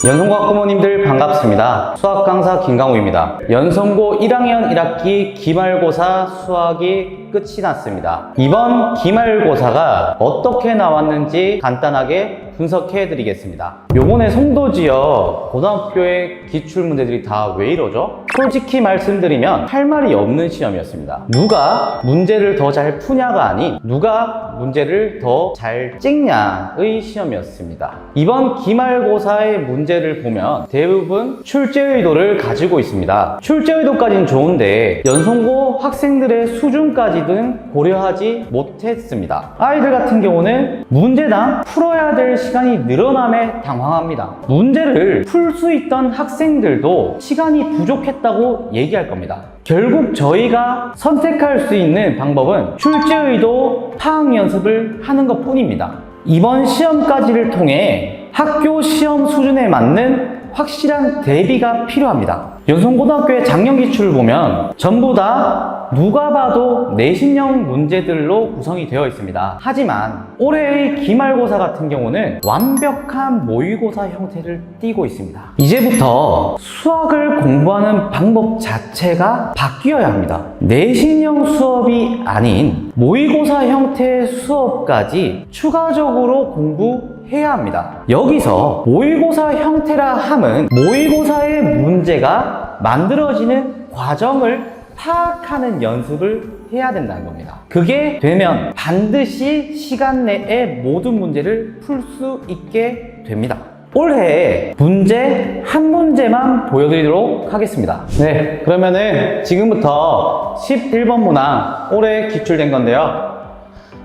연성고 학부모님들 반갑습니다. 수학 강사 김강우입니다. 연성고 1학년 1학기 기말고사 수학이 끝이 났습니다. 이번 기말고사가 어떻게 나왔는지 간단하게 분석해 드리겠습니다. 요번에 송도지역 고등학교의 기출문제들이 다 왜 이러죠? 솔직히 말씀드리면 할 말이 없는 시험이었습니다. 누가 문제를 더 잘 푸냐가 아닌 누가 문제를 더 잘 찍냐의 시험이었습니다. 이번 기말고사의 문제를 보면 대부분 출제 의도를 가지고 있습니다. 출제 의도까지는 좋은데 연성고 학생들의 수준까지는 고려하지 못했습니다. 아이들 같은 경우는 문제당 풀어야 될 시간이 늘어남에 당황합니다. 문제를 풀 수 있던 학생들도 시간이 부족했다고 얘기할 겁니다. 결국 저희가 선택할 수 있는 방법은 출제 의도 파악 연습을 하는 것 뿐입니다. 이번 시험까지를 통해 학교 시험 수준에 맞는 확실한 대비가 필요합니다. 연성고등학교의 작년 기출을 보면 전부 다 누가 봐도 내신형 문제들로 구성이 되어 있습니다. 하지만 올해의 기말고사 같은 경우는 완벽한 모의고사 형태를 띠고 있습니다. 이제부터 수학을 공부하는 방법 자체가 바뀌어야 합니다. 내신형 수업이 아닌 모의고사 형태의 수업까지 추가적으로 공부해야 합니다. 여기서 모의고사 형태라 함은 모의고사의 문제가 만들어지는 과정을 파악하는 연습을 해야 된다는 겁니다. 그게 되면 반드시 시간 내에 모든 문제를 풀 수 있게 됩니다. 올해 문제 한 문제만 보여드리도록 하겠습니다. 네, 그러면은 지금부터 11번 문항 올해 기출된 건데요.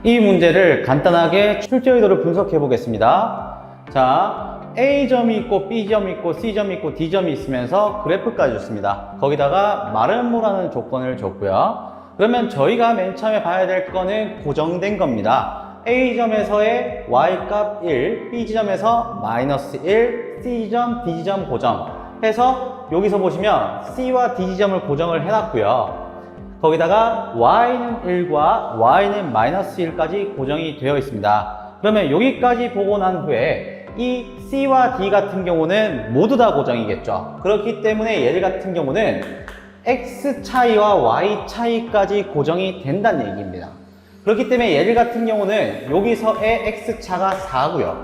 이 문제를 간단하게 출제 의도를 분석해 보겠습니다. 자, A점이 있고 B점이 있고 C점이 있고 D점이 있으면서 그래프까지 줬습니다. 거기다가 마름모라는 조건을 줬고요. 그러면 저희가 맨 처음에 봐야 될 거는 고정된 겁니다. A점에서의 Y값 1, B지점에서 마이너스 1, C지점, D지점 고정 해서 여기서 보시면 C와 D지점을 고정을 해놨고요. 거기다가 Y는 1과 Y는 마이너스 1까지 고정이 되어 있습니다. 그러면 여기까지 보고 난 후에 이 C와 D 같은 경우는 모두 다 고정이겠죠. 그렇기 때문에 얘를 같은 경우는 X 차이와 Y 차이까지 고정이 된다는 얘기입니다. 그렇기 때문에 얘를 같은 경우는 여기서의 X 차가 4고요.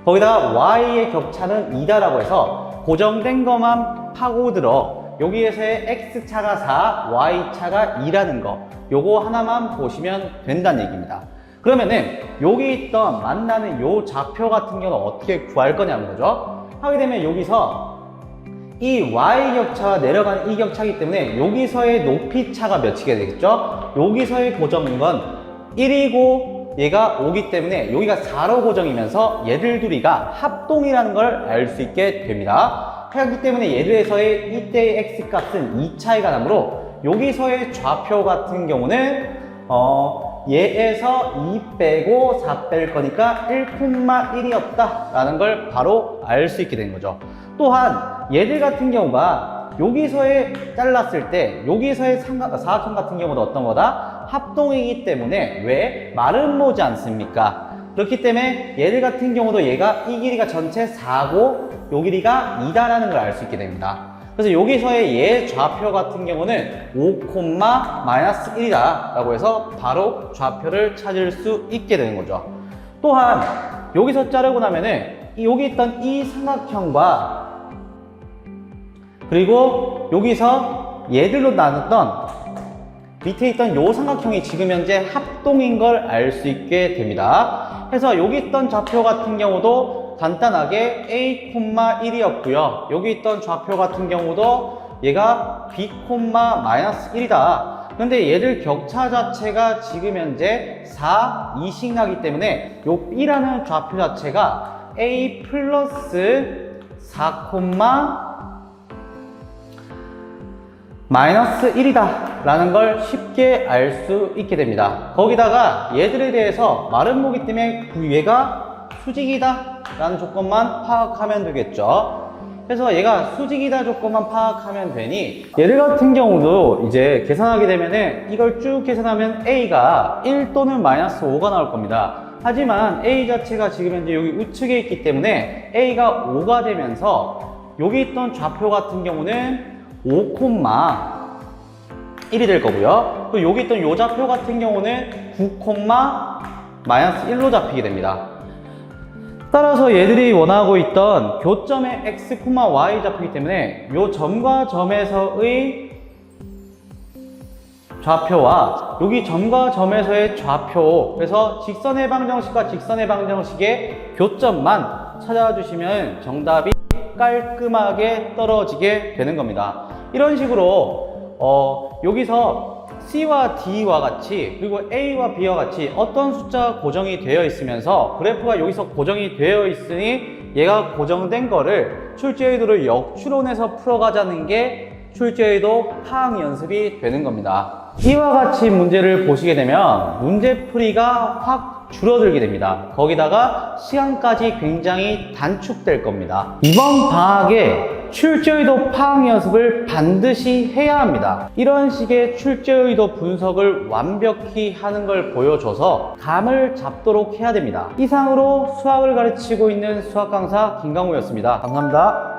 거기다가 Y의 격차는 2다라고 해서 고정된 것만 파고들어 여기에서의 X 차가 4, Y 차가 2라는 거 요거 하나만 보시면 된다는 얘기입니다. 그러면은 여기 있던 만나는 요 좌표 같은 경우는 어떻게 구할 거냐는 거죠. 하게 되면 여기서 이 Y 격차가 내려가는 이 격차이기 때문에 여기서의 높이 차가 몇이게 되겠죠. 여기서의 고정인 건 1이고 얘가 5기 때문에 여기가 4로 고정이면서 얘들 둘이가 합동이라는 걸 알 수 있게 됩니다. 그렇기 때문에 얘들에서의 이때의 X 값은 2 차이가 나므로 여기서의 좌표 같은 경우는 얘에서 2 빼고 4 뺄 거니까 1,1이 없다 라는 걸 바로 알 수 있게 된 거죠. 또한 얘들 같은 경우가 여기서의 잘랐을 때 여기서의 사각형 같은 경우도 어떤 거다? 합동이기 때문에 왜? 마름모지 않습니까? 그렇기 때문에 얘들 같은 경우도 얘가 이 길이가 전체 4고 요 길이가 2다라는 걸 알 수 있게 됩니다. 그래서 여기서의 얘 좌표 같은 경우는 5,-1이다 라고 해서 바로 좌표를 찾을 수 있게 되는 거죠. 또한 여기서 자르고 나면은 여기 있던 이 삼각형과 그리고 여기서 얘들로 나눴던 밑에 있던 요 삼각형이 지금 현재 합동인 걸 알 수 있게 됩니다. 그래서 여기 있던 좌표 같은 경우도 간단하게 A,1이었고요. 여기 있던 좌표 같은 경우도 얘가 B,-1이다. 근데 얘들 격차 자체가 지금 현재 4, 2씩 나기 때문에 요 B라는 좌표 자체가 A 플러스 4, 마이너스 1이다 라는 걸 쉽게 알 수 있게 됩니다. 거기다가 얘들에 대해서 마름모기 때문에 얘가 수직이다 라는 조건만 파악하면 되겠죠. 그래서 얘가 수직이다 조건만 파악하면 되니 얘들 같은 경우도 이제 계산하게 되면은 이걸 쭉 계산하면 A가 1 또는 마이너스 5가 나올 겁니다. 하지만 A 자체가 지금 현재 여기 우측에 있기 때문에 A가 5가 되면서 여기 있던 좌표 같은 경우는 5,1이 될 거고요. 또 여기 있던 요 좌표 같은 경우는 9,-1로 잡히게 됩니다. 따라서 얘들이 원하고 있던 교점의 x, y 잡히기 때문에 요 점과 점에서의 좌표와 여기 점과 점에서의 좌표, 그래서 직선의 방정식과 직선의 방정식의 교점만 찾아주시면 정답이 깔끔하게 떨어지게 되는 겁니다. 이런 식으로 여기서 C와 D와 같이 그리고 A와 B와 같이 어떤 숫자가 고정이 되어 있으면서 그래프가 여기서 고정이 되어 있으니 얘가 고정된 거를 출제의도를 역추론해서 풀어가자는 게 출제의도 파악 연습이 되는 겁니다. 이와 같이 문제를 보시게 되면 문제풀이가 확 줄어들게 됩니다. 거기다가 시간까지 굉장히 단축될 겁니다. 이번 방학에 출제의도 파악 연습을 반드시 해야 합니다. 이런 식의 출제의도 분석을 완벽히 하는 걸 보여줘서 감을 잡도록 해야 됩니다. 이상으로 수학을 가르치고 있는 수학 강사 김강우였습니다. 감사합니다.